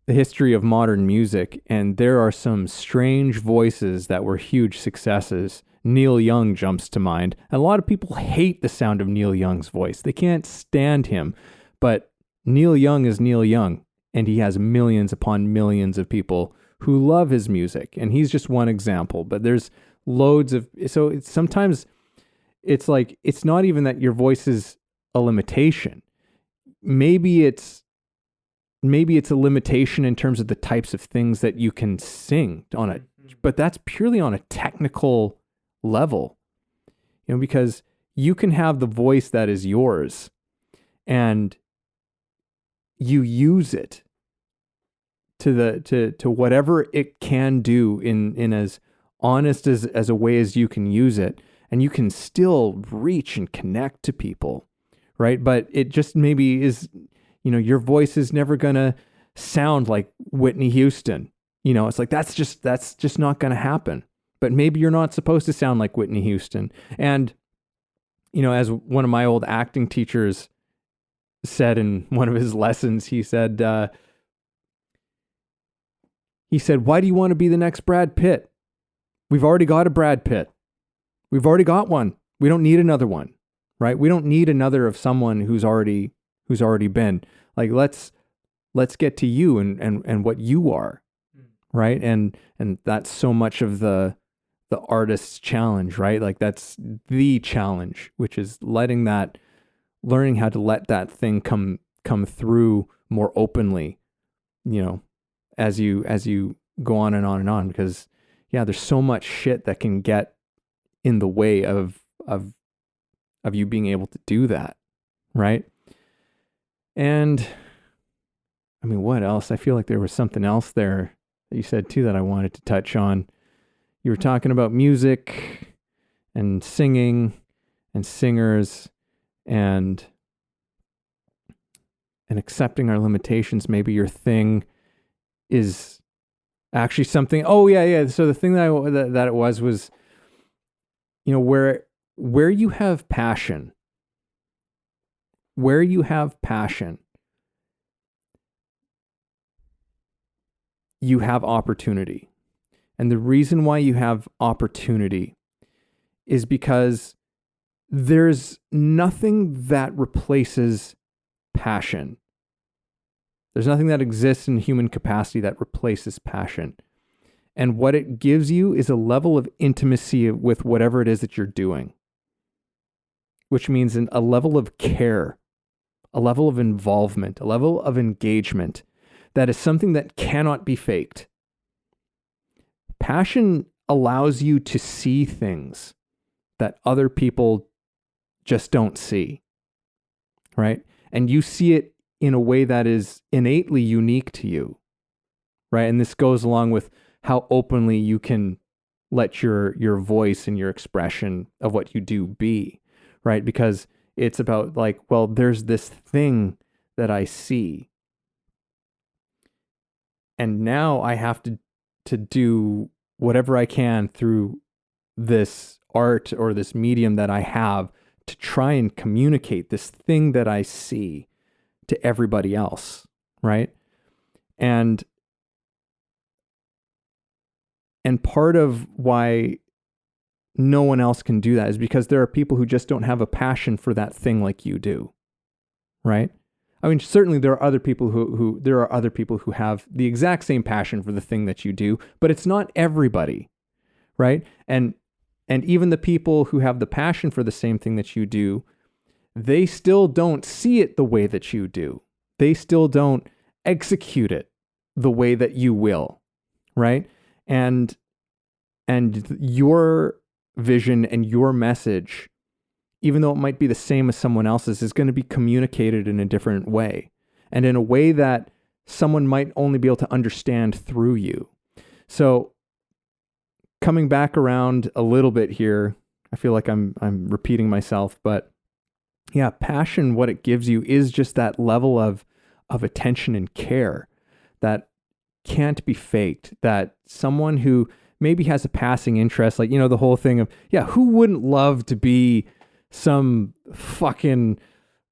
the history of modern music and there are some strange voices that were huge successes. Neil Young jumps to mind. A lot of people hate the sound of Neil Young's voice. They can't stand him, but Neil Young is Neil Young, and he has millions upon millions of people who love his music, and he's just one example, but there's loads of, so sometimes it's like, it's not even that your voice is a limitation. Maybe it's a limitation in terms of the types of things that you can sing on it, but that's purely on a technical level, you know, because you can have the voice that is yours and you use it to whatever it can do in as honest as a way as you can use it, and you can still reach and connect to people, right? But it just maybe is, you know, your voice is never gonna sound like Whitney Houston. You know, it's like that's just not gonna happen. But maybe you're not supposed to sound like Whitney Houston. And, you know, as one of my old acting teachers said in one of his lessons, he said, why do you want to be the next Brad Pitt? We've already got a Brad Pitt. We've already got one. We don't need another one, right? We don't need another of someone who's already been. Like, let's get to you and what you are, right? And that's so much of the artist's challenge, right? Like that's the challenge, which is learning how to let that thing come through more openly, you know, as you go on and on and on, because yeah, there's so much shit that can get in the way of you being able to do that, right? And I mean, what else? I feel like there was something else there that you said too that I wanted to touch on. You were talking about music and singing and singers and accepting our limitations, maybe your thing. is actually something. Oh yeah. So the thing that it was, where you have passion, you have opportunity. And the reason why you have opportunity is because there's nothing that replaces passion. There's nothing that exists in human capacity that replaces passion. And what it gives you is a level of intimacy with whatever it is that you're doing, which means a level of care, a level of involvement, a level of engagement that is something that cannot be faked. Passion allows you to see things that other people just don't see, right? And you see it in a way that is innately unique to you, right? And this goes along with how openly you can let your voice and your expression of what you do be, right? Because it's about like, well, there's this thing that I see, and now I have to do whatever I can through this art or this medium that I have to try and communicate this thing that I see to everybody else, right? And part of why no one else can do that is because there are people who just don't have a passion for that thing like you do, right? I mean, certainly there are other people who have the exact same passion for the thing that you do, but it's not everybody, right? And even the people who have the passion for the same thing that you do, they still don't see it the way that you do. They still don't execute it the way that you will, right? And your vision and your message, even though it might be the same as someone else's, is going to be communicated in a different way, and in a way that someone might only be able to understand through you. So coming back around a little bit here, I feel like I'm repeating myself, but yeah, passion, what it gives you is just that level of attention and care that can't be faked, that someone who maybe has a passing interest, like, the whole thing of, yeah, who wouldn't love to be some fucking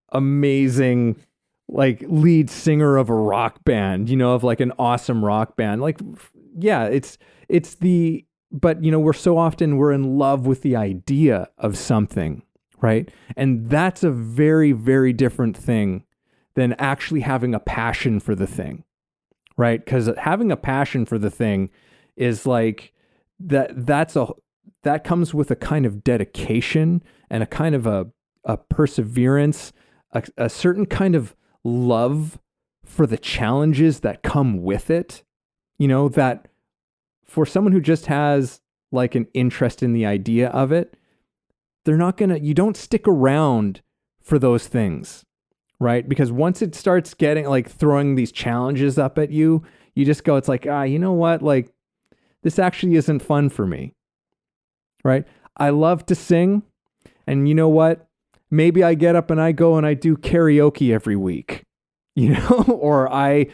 amazing, like, lead singer of a rock band, of like an awesome rock band. Like, yeah, but we're in love with the idea of something, right? And that's a very, very different thing than actually having a passion for the thing, right? Because having a passion for the thing is like, that comes with a kind of dedication and a kind of a perseverance, a certain kind of love for the challenges that come with it, that for someone who just has like an interest in the idea of it, you don't stick around for those things, right? Because once it starts getting like throwing these challenges up at you, you just go, it's like, you know what? Like, this actually isn't fun for me, right? I love to sing, and you know what? Maybe I get up and I go and I do karaoke every week, or I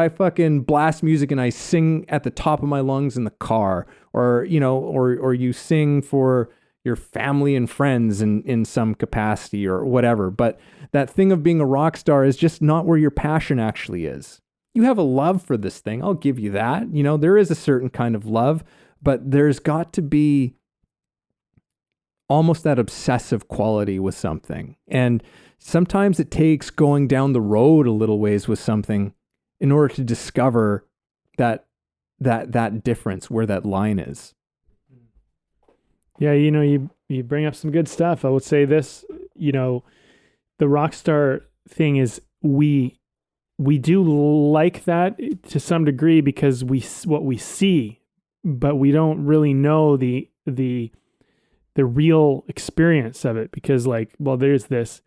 fucking blast music and I sing at the top of my lungs in the car, or you sing for your family and friends in some capacity or whatever. But that thing of being a rock star is just not where your passion actually is. You have a love for this thing. I'll give you that. There is a certain kind of love, but there's got to be almost that obsessive quality with something. And sometimes it takes going down the road a little ways with something in order to discover that difference, where that line is. Yeah, you bring up some good stuff. I would say this, the rock star thing is we do like that to some degree because what we see, but we don't really know the real experience of it, because like, well, there's this,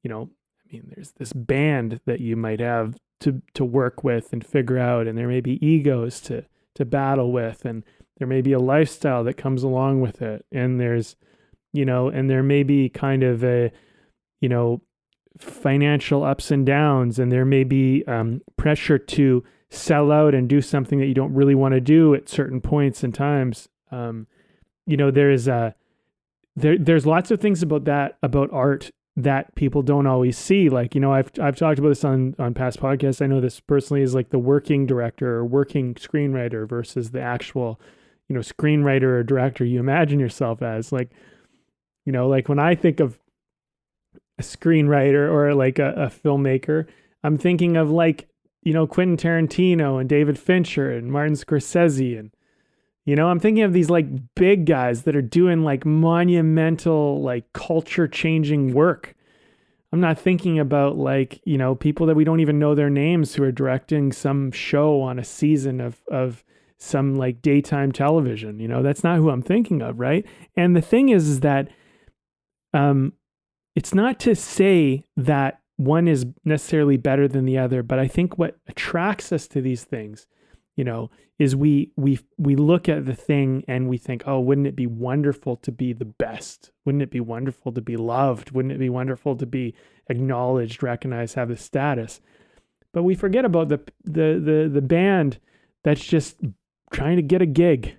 there's this band that you might have to work with and figure out, and there may be egos to battle with, and there may be a lifestyle that comes along with it, and there's, and there may be kind of a, financial ups and downs, and there may be pressure to sell out and do something that you don't really want to do at certain points and times. There's lots of things about art that people don't always see. Like, I've talked about this on past podcasts. I know this personally is like the working director or working screenwriter versus the actual, screenwriter or director you imagine yourself as. Like, like when I think of a screenwriter or like a filmmaker, I'm thinking of like, Quentin Tarantino and David Fincher and Martin Scorsese. And, I'm thinking of these like big guys that are doing like monumental, like culture changing work. I'm not thinking about like, people that we don't even know their names who are directing some show on a season of some like daytime television. That's not who I'm thinking of. Right. And the thing is that, it's not to say that one is necessarily better than the other, but I think what attracts us to these things, is we look at the thing and we think, oh, wouldn't it be wonderful to be the best? Wouldn't it be wonderful to be loved? Wouldn't it be wonderful to be acknowledged, recognized, have the status? But we forget about the band that's just trying to get a gig,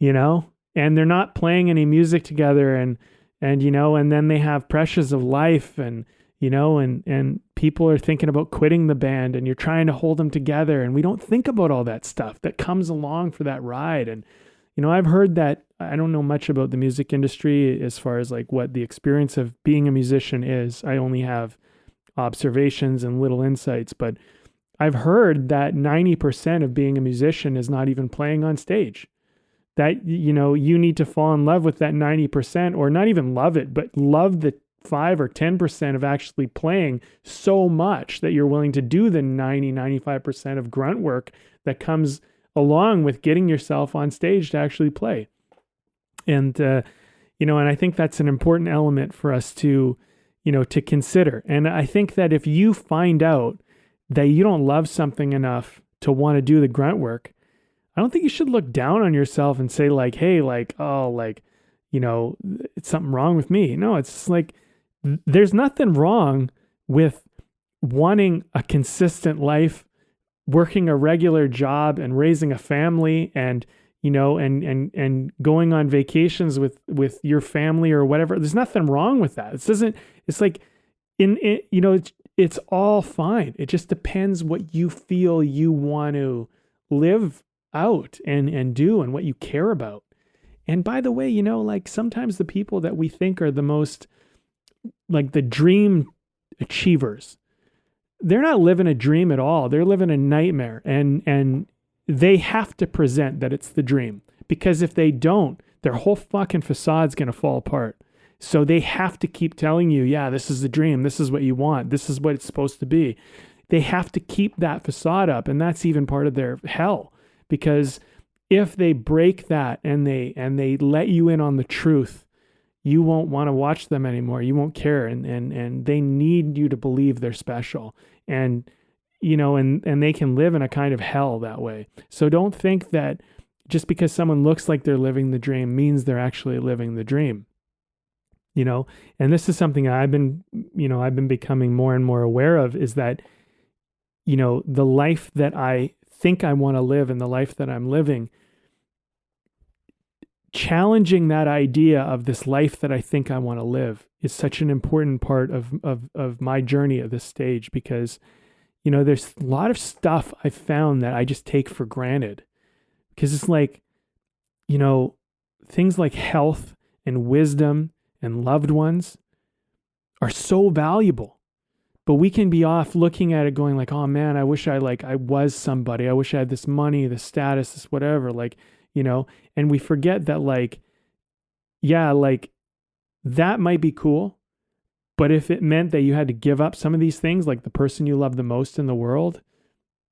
and they're not playing any music together, and then they have pressures of life, and and people are thinking about quitting the band, and you're trying to hold them together. And we don't think about all that stuff that comes along for that ride. And, I've heard that, I don't know much about the music industry as far as like what the experience of being a musician is. I only have observations and little insights, but I've heard that 90% of being a musician is not even playing on stage. That, you need to fall in love with that 90%, or not even love it, but love the 5 or 10% of actually playing so much that you're willing to do the 95% of grunt work that comes along with getting yourself on stage to actually play. And, and I think that's an important element for us to, to consider. And I think that if you find out that you don't love something enough to want to do the grunt work, I don't think you should look down on yourself and say like, hey, like, oh, like, it's something wrong with me. No, it's just like, there's nothing wrong with wanting a consistent life, working a regular job and raising a family, and, and going on vacations with your family or whatever. There's nothing wrong with that. It's like it's all fine. It just depends what you feel you want to live out and do, and what you care about. And by the way, like sometimes the people that we think are the most like the dream achievers, they're not living a dream at all. They're living a nightmare, and they have to present that it's the dream, because if they don't, their whole fucking facade's going to fall apart. So they have to keep telling you, yeah, this is the dream. This is what you want. This is what it's supposed to be. They have to keep that facade up, and that's even part of their hell, because if they break that and they let you in on the truth, you won't want to watch them anymore. You won't care. And they need you to believe they're special. And, and they can live in a kind of hell that way. So don't think that just because someone looks like they're living the dream means they're actually living the dream. And this is something I've been becoming more and more aware of, is that, the life that I think I want to live and the life that I'm living, challenging that idea of this life that I think I want to live is such an important part of my journey at this stage, because, there's a lot of stuff I've found that I just take for granted, because it's like, things like health and wisdom and loved ones are so valuable, but we can be off looking at it going like, oh man, I wish I was somebody. I wish I had this money, this status, this whatever, and we forget that that might be cool, but if it meant that you had to give up some of these things, like the person you love the most in the world,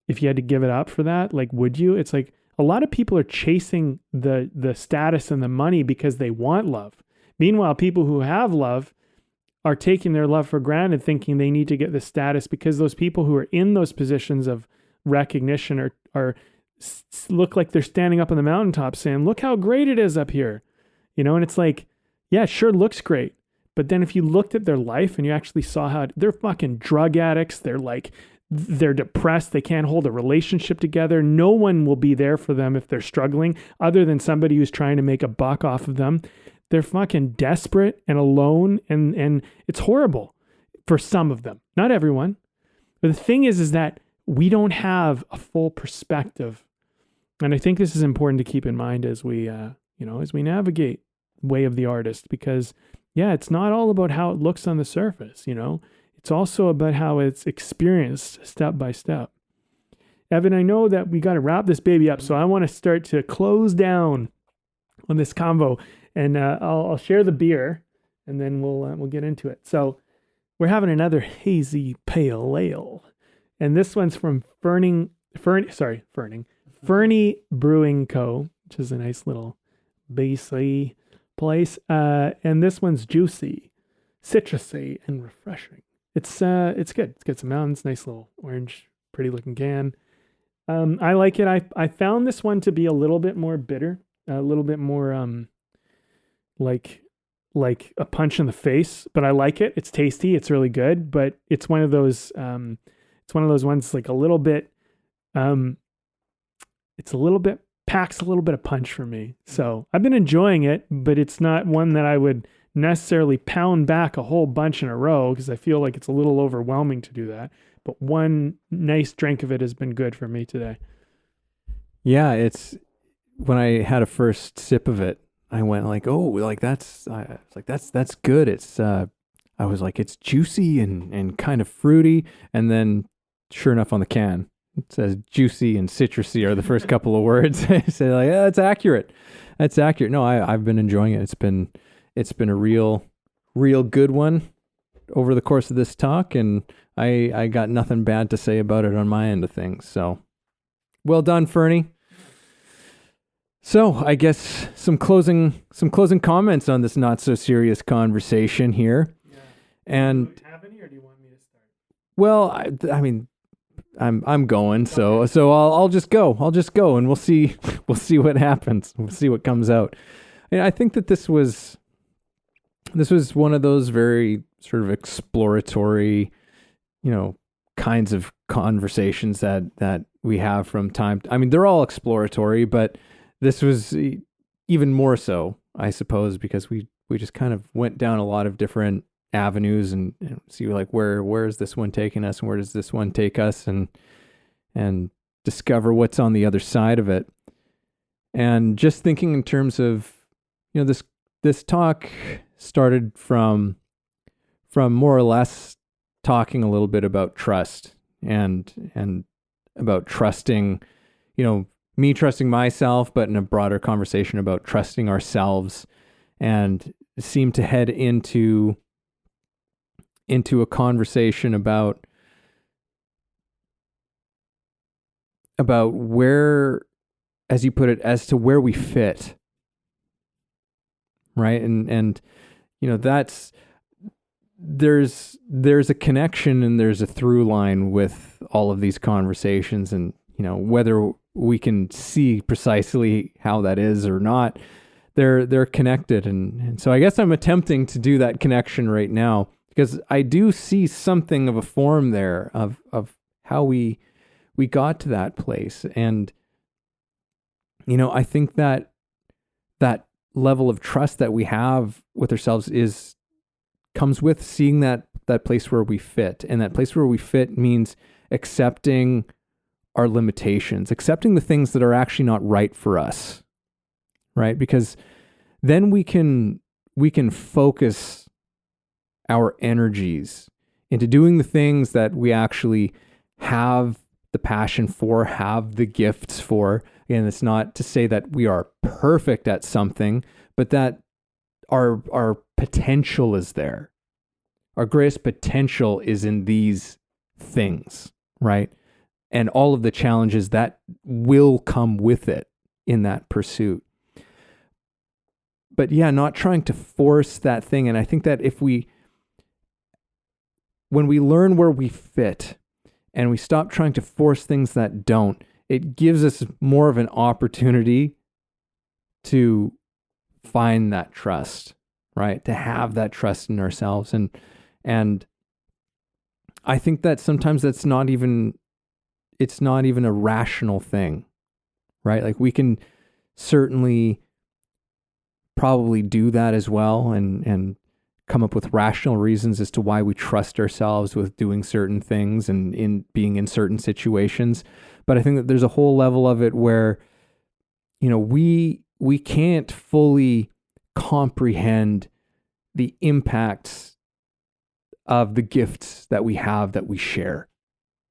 if you had to give it up for that, like, would you? It's like a lot of people are chasing the status and the money because they want love. Meanwhile, people who have love are taking their love for granted, thinking they need to get the status, because those people who are in those positions of recognition are look like they're standing up on the mountaintop saying, look how great it is up here. And it's like, yeah, it sure looks great. But then if you looked at their life and you actually saw how they're fucking drug addicts, they're like, they're depressed. They can't hold a relationship together. No one will be there for them if they're struggling other than somebody who's trying to make a buck off of them. They're fucking desperate and alone. And it's horrible for some of them, not everyone. But the thing is that we don't have a full perspective. And I think this is important to keep in mind as we, as we navigate Way of the Artist, because it's not all about how it looks on the surface, It's also about how it's experienced step by step. Evan, I know that we got to wrap this baby up, so I want to start to close down on this convo, and I'll share the beer, and then we'll get into it. So we're having another hazy pale ale, and this one's from Fernie Brewing Co., which is a nice little BC place, and this one's juicy, citrusy, and refreshing. It's good. It's got some mountains, nice little orange, pretty looking can. I like it. I found this one to be a little bit more bitter, a little bit more like a punch in the face, but I like it. It's tasty. It's really good, but it's one of those ones like a little bit packs a little bit of punch for me. So I've been enjoying it, but it's not one that I would necessarily pound back a whole bunch in a row because I feel like it's a little overwhelming to do that. But one nice drink of it has been good for me today. Yeah, it's when I had a first sip of it, I went like, oh, like that's good. It's I was like, it's juicy and kind of fruity, and then sure enough on the can it says juicy and citrusy are the first couple of words. I say like, yeah, that's accurate. That's accurate. No, I've been enjoying it. It's been a real good one over the course of this talk, and I got nothing bad to say about it on my end of things. So well done, Fernie. So I guess some closing comments on this not so serious conversation here. Yeah. And do you have any, or do you want me to start? Well, I mean, I'm going, so I'll just go. I'll just go, and we'll see what happens. We'll see what comes out. And I think that this was one of those very sort of exploratory, kinds of conversations that we have from time. I mean, they're all exploratory, but this was even more so, I suppose, because we just kind of went down a lot of different avenues and see like where is this one taking us, and where does this one take us, and discover what's on the other side of it. And just thinking in terms of, this talk started from more or less talking a little bit about trust and about trusting, me trusting myself, but in a broader conversation about trusting ourselves, and seemed to head into a conversation about where, as you put it, as to where we fit. Right. And that's, there's a connection and there's a through line with all of these conversations, and, whether we can see precisely how that is or not, they're connected. And so I guess I'm attempting to do that connection right now, because I do see something of a form there of how we got to that place. And, I think that level of trust that we have with ourselves comes with seeing that place where we fit. And that place where we fit means accepting our limitations, accepting the things that are actually not right for us, right? Because then we can focus our energies into doing the things that we actually have the passion for, have the gifts for. Again, it's not to say that we are perfect at something, but that our potential is there. Our greatest potential is in these things, right? And all of the challenges that will come with it in that pursuit. But yeah, not trying to force that thing. And I think that when we learn where we fit and we stop trying to force things that don't, it gives us more of an opportunity to find that trust, right? To have that trust in ourselves. And I think that sometimes it's not even a rational thing, right? Like we can certainly probably do that as well and come up with rational reasons as to why we trust ourselves with doing certain things and in being in certain situations. But I think that there's a whole level of it where, we can't fully comprehend the impacts of the gifts that we have that we share.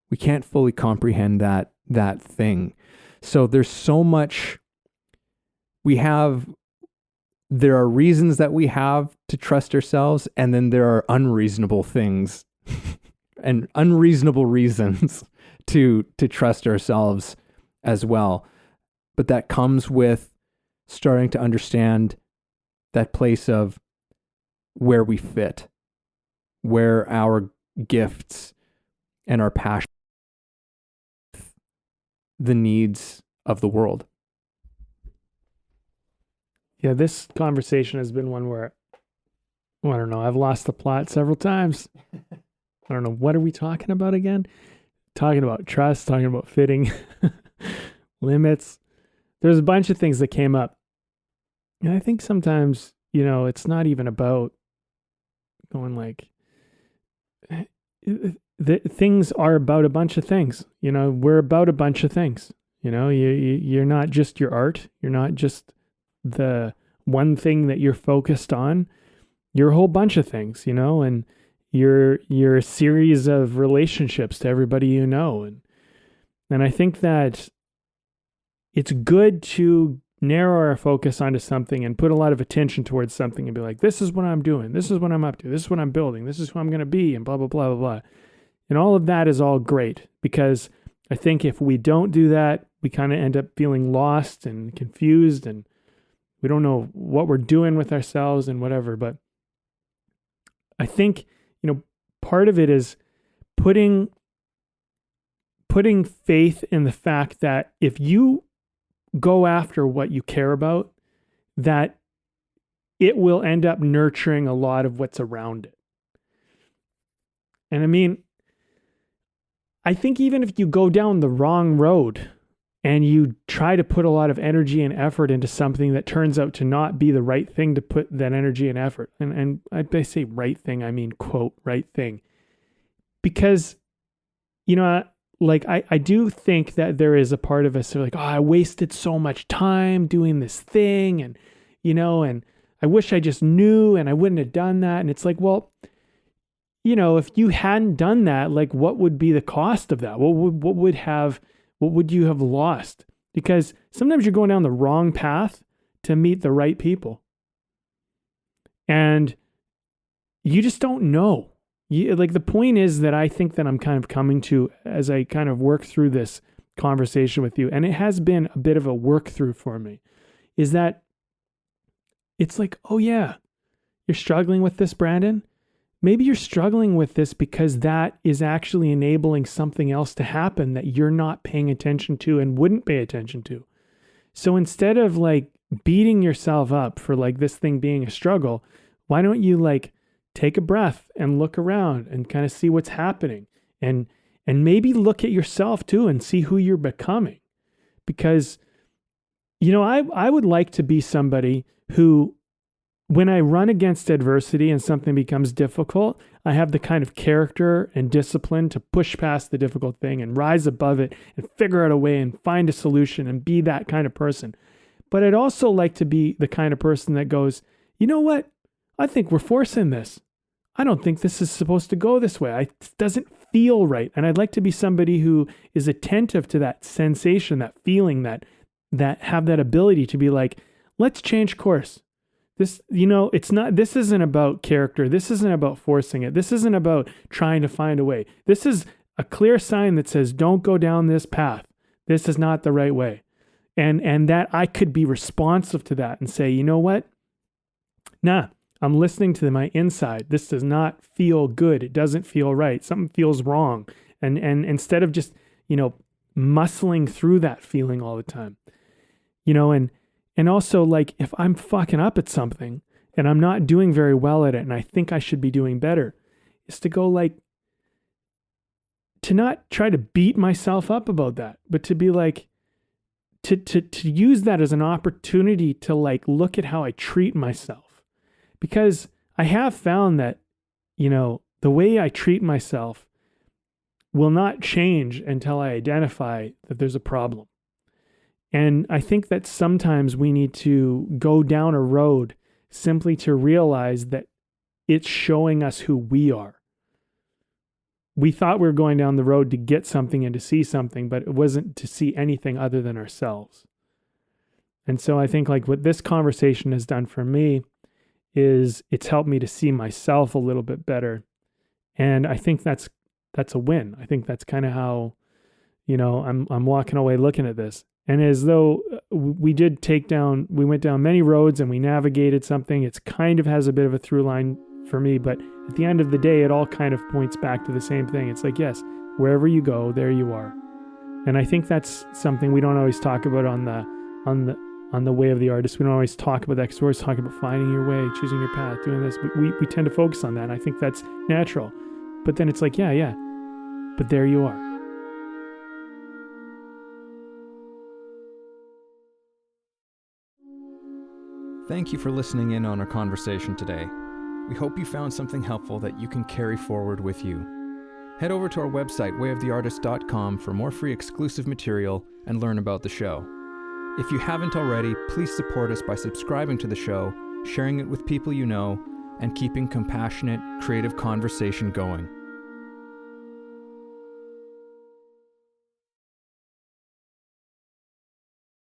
We can't fully comprehend that thing. So there's so much there are reasons that we have to trust ourselves, and then there are unreasonable things and unreasonable reasons to trust ourselves as well. But that comes with starting to understand that place of where we fit, where our gifts and our passion, the needs of the world. Yeah, this conversation has been one where, I don't know, I've lost the plot several times. I don't know, what are we talking about again? Talking about trust, talking about fitting, limits. There's a bunch of things that came up. And I think sometimes, it's not even about going like, things are about a bunch of things. We're about a bunch of things. You're not just your art. You're not just the one thing that you're focused on. You're a whole bunch of things, and you're a series of relationships to everybody you know. And I think that it's good to narrow our focus onto something and put a lot of attention towards something and be like, this is what I'm doing. This is what I'm up to. This is what I'm building. This is who I'm going to be, and blah, blah, blah, blah, blah. And all of that is all great, because I think if we don't do that, we kind of end up feeling lost and confused, and we don't know what we're doing with ourselves and whatever. But I think, part of it is putting faith in the fact that if you go after what you care about, that it will end up nurturing a lot of what's around it. And I mean, I think even if you go down the wrong road and you try to put a lot of energy and effort into something that turns out to not be the right thing to put that energy and effort, and I say right thing, I mean, quote, right thing. Because, I do think that there is a part of us that are like, oh, I wasted so much time doing this thing, and, and I wish I just knew and I wouldn't have done that. And it's like, well, if you hadn't done that, like, what would be the cost of that? What would you have lost? Because sometimes you're going down the wrong path to meet the right people. And you just don't know. The point is that I think that I'm kind of coming to as I kind of work through this conversation with you, and it has been a bit of a work through for me, is that it's like, oh yeah, you're struggling with this, Brandon. Maybe you're struggling with this because that is actually enabling something else to happen that you're not paying attention to and wouldn't pay attention to. So instead of beating yourself up for this thing being a struggle, why don't you take a breath and look around and kind of see what's happening, and maybe look at yourself too and see who you're becoming. Because, I would like to be somebody who, when I run against adversity and something becomes difficult, I have the kind of character and discipline to push past the difficult thing and rise above it and figure out a way and find a solution and be that kind of person. But I'd also like to be the kind of person that goes, you know what? I think we're forcing this. I don't think this is supposed to go this way. It doesn't feel right. And I'd like to be somebody who is attentive to that sensation, that feeling, that have that ability to be like, let's change course. This, this isn't about character. This isn't about forcing it. This isn't about trying to find a way. This is a clear sign that says, don't go down this path. This is not the right way. And that I could be responsive to that and say, you know what? Nah, I'm listening to my inside. This does not feel good. It doesn't feel right. Something feels wrong. And instead of just, muscling through that feeling all the time, and also if I'm fucking up at something and I'm not doing very well at it and I think I should be doing better, is to go to not try to beat myself up about that, but to be like, to use that as an opportunity to like look at how I treat myself. Because I have found that, the way I treat myself will not change until I identify that there's a problem. And I think that sometimes we need to go down a road simply to realize that it's showing us who we are. We thought we were going down the road to get something and to see something, but it wasn't to see anything other than ourselves. And so I think like what this conversation has done for me is it's helped me to see myself a little bit better. And I think that's a win. I think that's kind of how, I'm walking away looking at this. And as though we went down many roads and we navigated something, it's kind of has a bit of a through line for me, but at the end of the day, it all kind of points back to the same thing. It's like, yes, wherever you go, there you are. And I think that's something we don't always talk about on the way of the artist. We don't always talk about that because we're always talking about finding your way, choosing your path, doing this, but we tend to focus on that. And I think that's natural. But then it's like, yeah, but there you are. Thank you for listening in on our conversation today. We hope you found something helpful that you can carry forward with you. Head over to our website, wayoftheartist.com, for more free exclusive material and learn about the show. If you haven't already, please support us by subscribing to the show, sharing it with people you know, and keeping compassionate, creative conversation going.